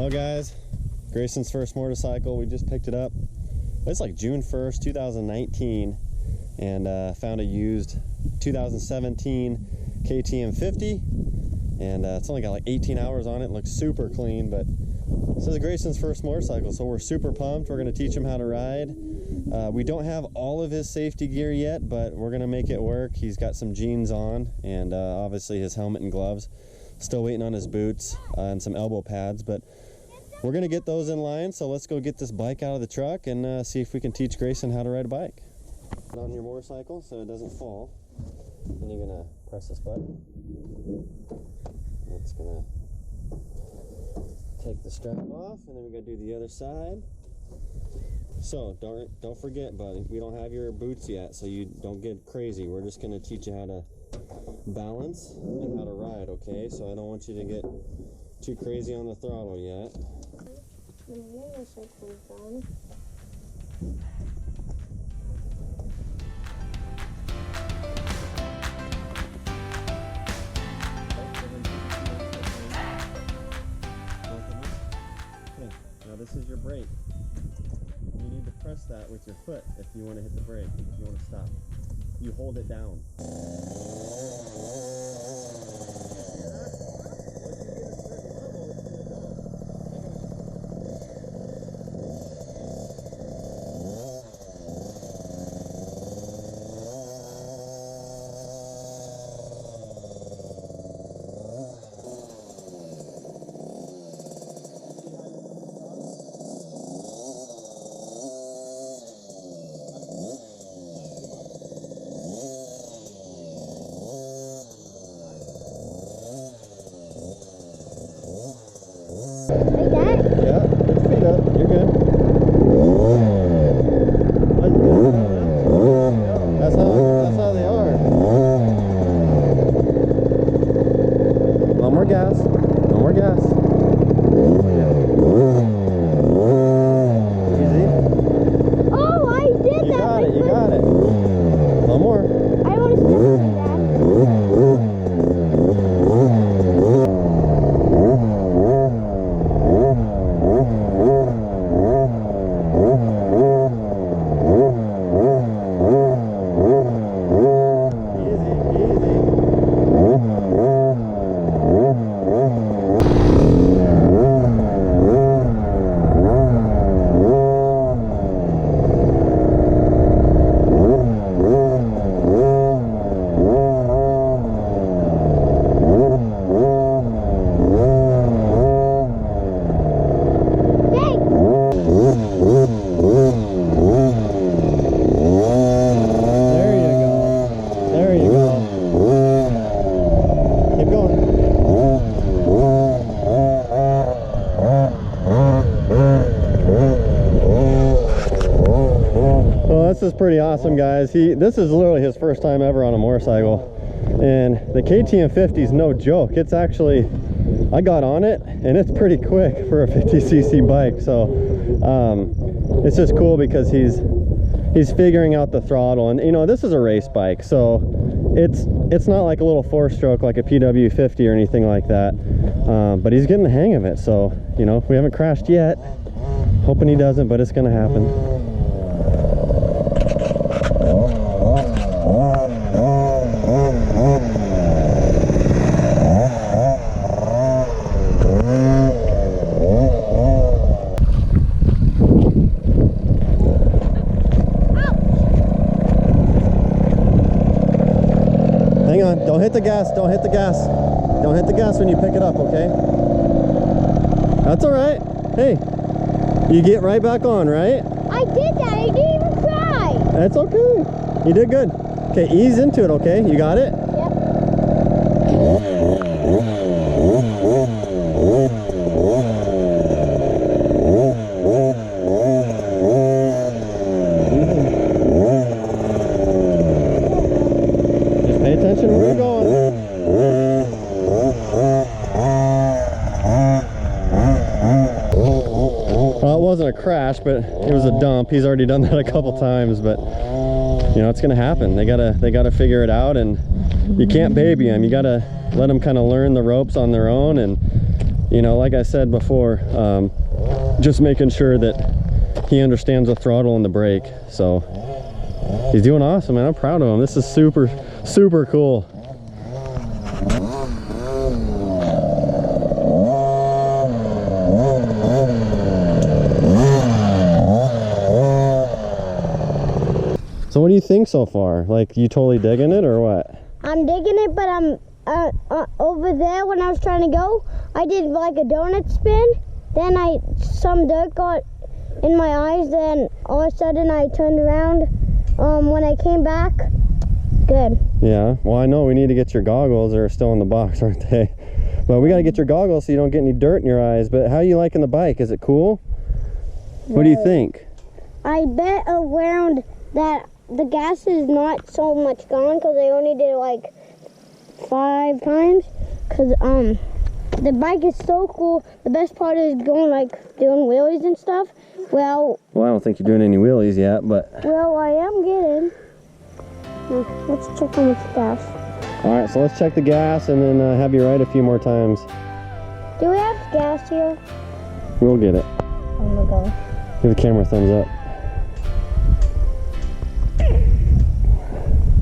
Well guys, Grayson's first motorcycle, we just picked it up. It's like June 1st, 2019, and found a used 2017 KTM 50, and it's only got like 18 hours on it. Looks super clean, but this is Grayson's first motorcycle, so we're super pumped. We're going to teach him how to ride. We don't have all of his safety gear yet, but we're going to make it work. He's got some jeans on, and obviously his helmet and gloves. Still waiting on his boots and some elbow pads, but we're going to get those in line. So let's go get this bike out of the truck and see if we can teach Grayson how to ride a bike. Put on your motorcycle so it doesn't fall. Then you're going to press this button. It's going to take the strap off, and then we're going to do the other side. So don't forget, buddy, we don't have your boots yet, so you don't get crazy. We're just going to teach you how to balance and how to ride, okay? So I don't want you to get too crazy on the throttle yet. Okay, now this is your brake. You need to press that with your foot if you want to hit the brake, if you want to stop. You hold it down. Like that? Yeah, put your feet up. You're good. That's how they are. One more gas. One more gas. Easy. Oh, I did You that. got it. You got it. One more. I want to step on that. This is pretty awesome, guys. This is literally his first time ever on a motorcycle, and the KTM 50 is no joke. It's actually, I got on it and it's pretty quick for a 50cc bike. So it's just cool because he's figuring out the throttle, and you know, this is a race bike, so it's not like a little 4-stroke like a PW50 or anything like that, but he's getting the hang of it. So you know, we haven't crashed yet, hoping he doesn't, but it's gonna happen. Hang on, don't hit the gas, don't hit the gas. Don't hit the gas when you pick it up, okay? That's all right. Hey, you get right back on, right? I did that. I didn't even try. That's okay. You did good. Okay, ease into it, okay? You got it? Yep. Just pay attention where you're going. Well, it wasn't a crash, but it was a dump. He's already done that a couple times, but you know, it's gonna happen. They gotta figure it out, and you can't baby them. You gotta let them kind of learn the ropes on their own, and you know, like I said before, just making sure that he understands the throttle and the brake. So he's doing awesome, man. I'm proud of him. This is super, super cool. So what do you think so far? Like, you totally digging it or what? I'm digging it, but I'm over there when I was trying to go, I did like a donut spin. Then some dirt got in my eyes. Then all of a sudden I turned around. When I came back, good. Yeah, well, I know we need to get your goggles. They're still in the box, aren't they? But we got to get your goggles so you don't get any dirt in your eyes. But how are you liking the bike? Is it cool? What do you think? I bet around that the gas is not so much gone because I only did it like 5 times. Because the bike is so cool. The best part is going like doing wheelies and stuff. Well, I don't think you're doing any wheelies yet, but... Well, I am getting. Let's check on the gas. All right, so let's check the gas and then have you ride a few more times. Do we have gas here? We'll get it. Oh my god. Give the camera a thumbs up.